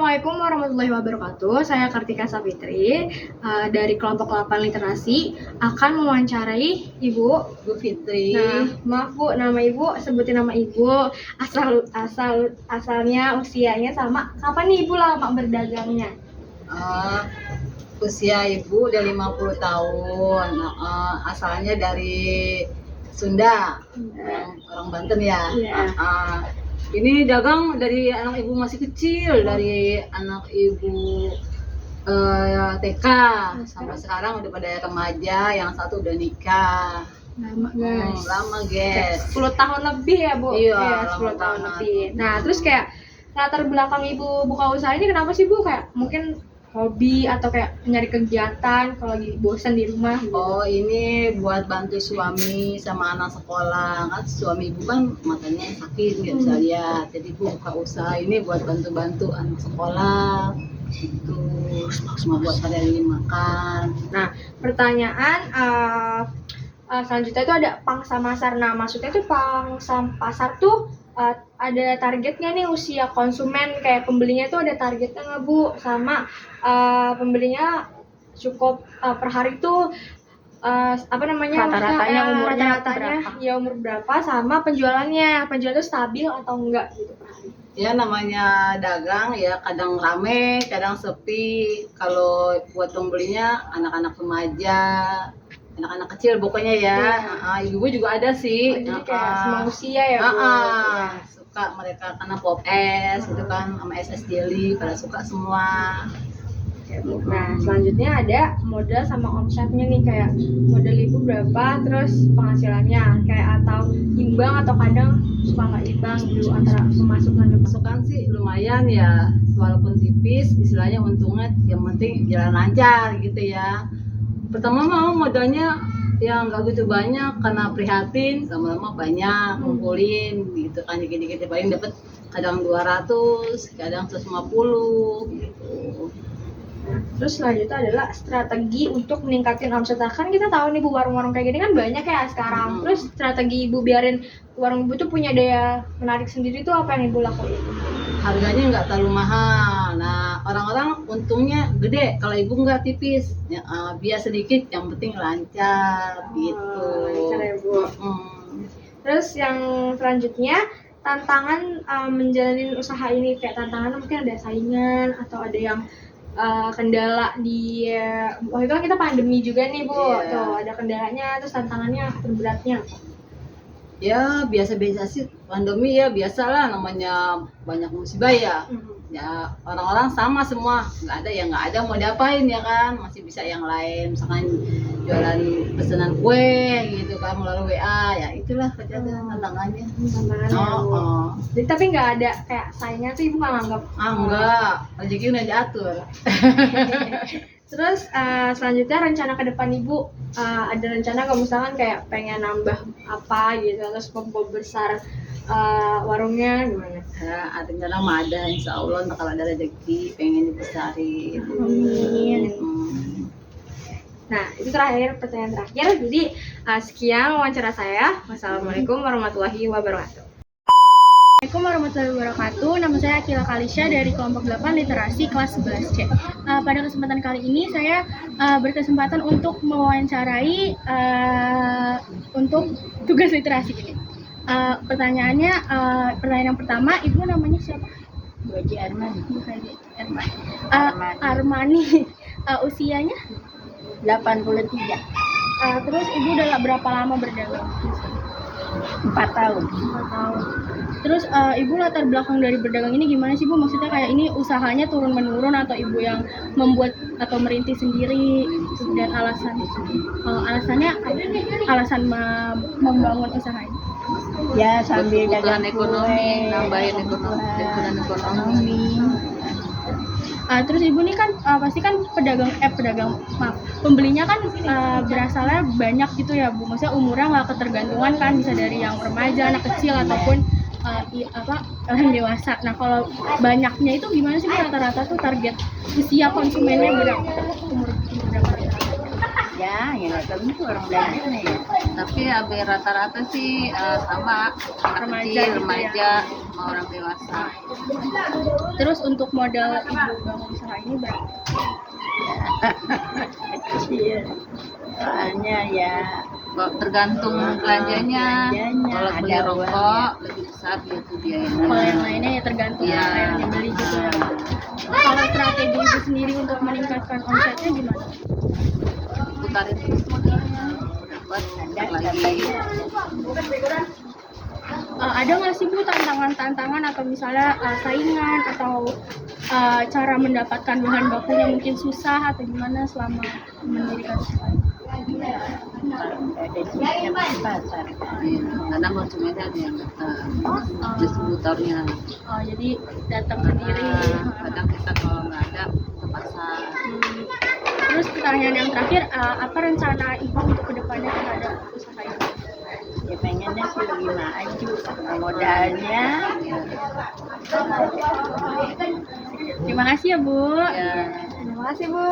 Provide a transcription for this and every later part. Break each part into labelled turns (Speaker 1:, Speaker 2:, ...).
Speaker 1: Assalamualaikum warahmatullahi wabarakatuh. Saya Kartika Sapitri dari kelompok 8 literasi akan mewawancarai Bu
Speaker 2: Fitri.
Speaker 1: Nah, maaf Bu, nama Ibu, sebutin nama Ibu, asalnya, usianya, sama kapan nih Ibu lama berdagangnya?
Speaker 2: Usia Ibu udah 50 tahun. Asalnya dari Sunda, orang Banten ya. Ini dagang dari anak Ibu masih kecil, dari anak Ibu TK sampai sekarang udah pada remaja, yang satu udah nikah.
Speaker 1: Lama guys.
Speaker 2: Lama guys.
Speaker 1: 10 tahun lebih ya Bu?
Speaker 2: Iya,
Speaker 1: 10 tahun
Speaker 2: banget.
Speaker 1: lebih. Nah, terus kayak latar belakang Ibu buka usaha ini kenapa sih Bu? Kayak mungkin hobi atau kayak nyari kegiatan kalau lagi bosan di rumah gitu.
Speaker 2: Oh, ini buat bantu suami sama anak sekolah. Kan suami Ibu kan matanya sakit, nggak bisa lihat. Jadi Ibu buka usaha ini buat bantu-bantu anak sekolah. Itu semua buat pada makan.
Speaker 1: Nah, pertanyaan selanjutnya itu ada pangsa pasar. Nah, maksudnya tuh pangsa pasar tuh ada targetnya nih, usia konsumen, kayak pembelinya tuh ada targetnya nggak Bu? Sama pembelinya cukup per hari tuh
Speaker 3: rata-ratanya umurnya berapa?
Speaker 1: Ya umur berapa, sama penjualannya tuh stabil atau enggak gitu per hari?
Speaker 2: Ya namanya dagang ya, kadang rame, kadang sepi. Kalau buat pembelinya anak-anak remaja, anak-anak kecil pokoknya ya. Ibu juga ada sih.
Speaker 1: Jadi kayak semua usia ya Bu?
Speaker 2: Suka mereka karena pop es gitu kan, sama es jelly pada suka semua.
Speaker 1: Nah, selanjutnya ada modal sama omsetnya nih, kayak modal Ibu berapa, terus penghasilannya kayak atau imbang atau kadang suka nggak imbang gitu antara pemasukan dan
Speaker 2: Masukan sih lumayan ya, walaupun tipis, istilahnya untungnya yang penting jalan lancar gitu ya. Pertama mau modalnya yang nggak gitu banyak karena prihatin, lama-lama banyak ngumpulin gitu kan, dikit-dikit paling dapat kadang 200, kadang 150 gitu.
Speaker 1: Terus selanjutnya adalah strategi untuk meningkatin omset. Kan kita tahu nih Bu, warung-warung kayak gini kan banyak ya sekarang. Terus strategi Ibu biarin warung Ibu tuh punya daya menarik sendiri tuh apa yang Ibu lakuin?
Speaker 2: Harganya nggak terlalu mahal. Nah, orang-orang untungnya gede. Kalau Ibu nggak tipis, ya, biar sedikit, yang penting lancar gitu.
Speaker 1: Lancar ya Bu. Terus yang selanjutnya, tantangan menjalani usaha ini, kayak tantangan mungkin ada saingan atau ada yang kendala di waktu itu kan kita pandemi juga nih Bu. Tuh ada kendalanya, terus tantangannya terberatnya apa?
Speaker 2: Ya biasa-biasa sih, pandemi ya biasalah, namanya banyak musibah ya. Ya orang-orang sama semua, nggak ada mau diapain ya kan, masih bisa yang lain, misalkan jualan pesanan kue gitu kan melalui WA, ya itulah tantangannya.
Speaker 1: Jadi tapi nggak ada kayak saingnya tuh Ibu nggak nganggap?
Speaker 2: Enggak, rezeki udah diatur.
Speaker 1: Terus selanjutnya rencana ke depan Ibu, ada rencana nggak, misalkan kayak pengen nambah apa gitu, terus membesar warungnya gimana?
Speaker 2: Ada rencana mah ada, insya Allah kalau ada rezeki pengen dibesarin.
Speaker 1: Amin. Nah, itu terakhir, pertanyaan terakhir. Jadi sekian wawancara saya. Wassalamualaikum warahmatullahi wabarakatuh. Assalamualaikum warahmatullahi wabarakatuh. Nama saya Akila Kalisha dari kelompok 8 literasi kelas 11C. Pada kesempatan kali ini saya berkesempatan untuk mewawancarai untuk tugas literasi ini. Pertanyaannya, pertanyaan yang pertama, Ibu namanya siapa?
Speaker 3: Bu Haji Armani.
Speaker 1: Armani. Usianya?
Speaker 3: 83.
Speaker 1: Terus Ibu udah berapa lama berdagang?
Speaker 3: 4 tahun.
Speaker 1: 4 tahun. Terus Ibu latar belakang dari berdagang ini gimana sih Bu? Maksudnya kayak ini usahanya turun menurun atau Ibu yang membuat atau merintis sendiri, dan alasannya alasan membangun usaha ini?
Speaker 3: Ya sambil dagang
Speaker 2: ekonomi, nambahin ekonomi.
Speaker 1: Terus Ibu nih kan pasti kan pembelinya kan berasalnya banyak gitu ya Bu. Maksudnya umurnya nggak ketergantungan kan, bisa dari yang remaja, anak kecil ataupun orang dewasa. Nah kalau banyaknya itu gimana sih Bu, rata-rata tuh target usia konsumennya berapa? Umur berapa?
Speaker 3: Ya nggak tentu orang daerahnya ya.
Speaker 2: Tapi hampir rata-rata sih sama anak
Speaker 1: Remaja
Speaker 2: kecil,
Speaker 1: gitu
Speaker 2: remaja. sama orang dewasa.
Speaker 1: Terus untuk modal ibu bangun usaha ini berapa?
Speaker 3: Kecil. Soalnya ya
Speaker 2: Tergantung belanjanya. Kalau
Speaker 3: ada
Speaker 2: beli rokok lebih besar gitu biayanya.
Speaker 1: Kalau yang lainnya ya tergantung
Speaker 2: Iya.
Speaker 1: apa yang dibeli gitu ya. Kalau strategi ibu sendiri untuk meningkatkan omsetnya gimana?
Speaker 2: Putarin terus modalnya, dapat lagi.
Speaker 1: Ada nggak sih Bu tantangan-tantangan atau misalnya saingan atau cara mendapatkan bahan bakunya mungkin susah atau gimana selama mendirikan usaha?
Speaker 3: ada duitnya di pasar.
Speaker 2: Karena konsumennya ada yang datang, distributornya.
Speaker 1: Jadi datang sendiri.
Speaker 2: Kadang kita kalau nggak ada ke pasar.
Speaker 1: Terus pertanyaan yang terakhir, apa rencana Ibu untuk kedepannya terhadap usaha ini?
Speaker 3: Ya pengennya sih lebih maju sama modalnya.
Speaker 1: Terima kasih ya Bu.
Speaker 2: Ya.
Speaker 1: Terima kasih Bu.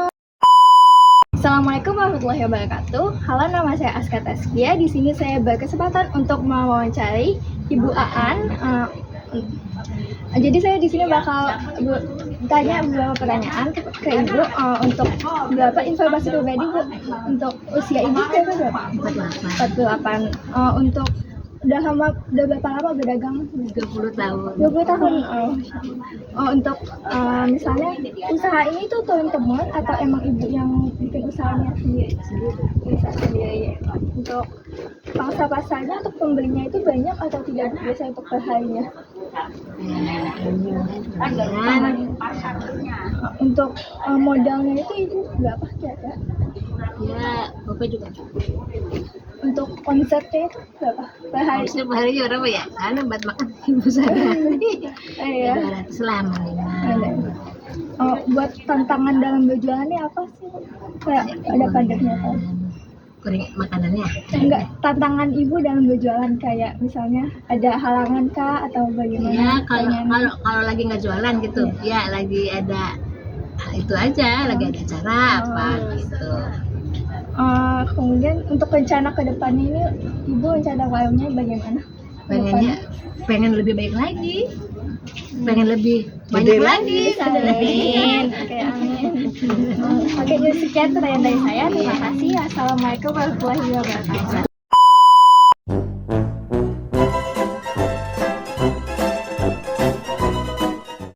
Speaker 1: Assalamualaikum warahmatullahi wabarakatuh. Halo, nama saya Aska Taskia. Di sini saya berkesempatan untuk mewawancari Ibu Aan. Jadi saya di sini bakal tanya beberapa pertanyaan ke Ibu untuk berapa informasi pribadi Bu untuk usia Ibu berapa? 48. Untuk udah berapa lama berdagang?
Speaker 2: 30 tahun.
Speaker 1: 20 tahun. Untuk misalnya usaha ini tuh teman-teman atau emang Ibu yang bikin usahanya sendiri? Usaha sendiri. Untuk pangsa pasarnya untuk pembelinya itu banyak atau tidak biasa untuk perharinya? Untuk modalnya itu Ibu berapa kira-kira?
Speaker 2: Ya, Bapak juga cukup.
Speaker 1: Untuk omsetnya itu berapa per hari?
Speaker 2: Omset per hari berapa ya? Karena buat makan ibu saya.
Speaker 1: Iya.
Speaker 2: 200 selama ini.
Speaker 1: Buat tantangan dalam berjualannya apa sih? Kayak ada padatnya kan?
Speaker 2: Kurang makanannya.
Speaker 1: Enggak, tantangan Ibu dalam berjualan kayak misalnya ada halangan kah atau bagaimana?
Speaker 2: Ya, kalau
Speaker 1: Saingannya?
Speaker 2: kalau lagi nggak jualan gitu, ya lagi ada itu aja, lagi ada acara apa gitu.
Speaker 1: Kemudian untuk rencana ke depannya ini Ibu rencana keuangannya bagaimana?
Speaker 2: Pengennya pengen lebih baik lagi. Pengen lebih banyak lagi.
Speaker 1: Amin. Oke, amin. Oke, jadi sekian pertanyaan dari saya. Terima kasih. Assalamualaikum warahmatullahi wabarakatuh.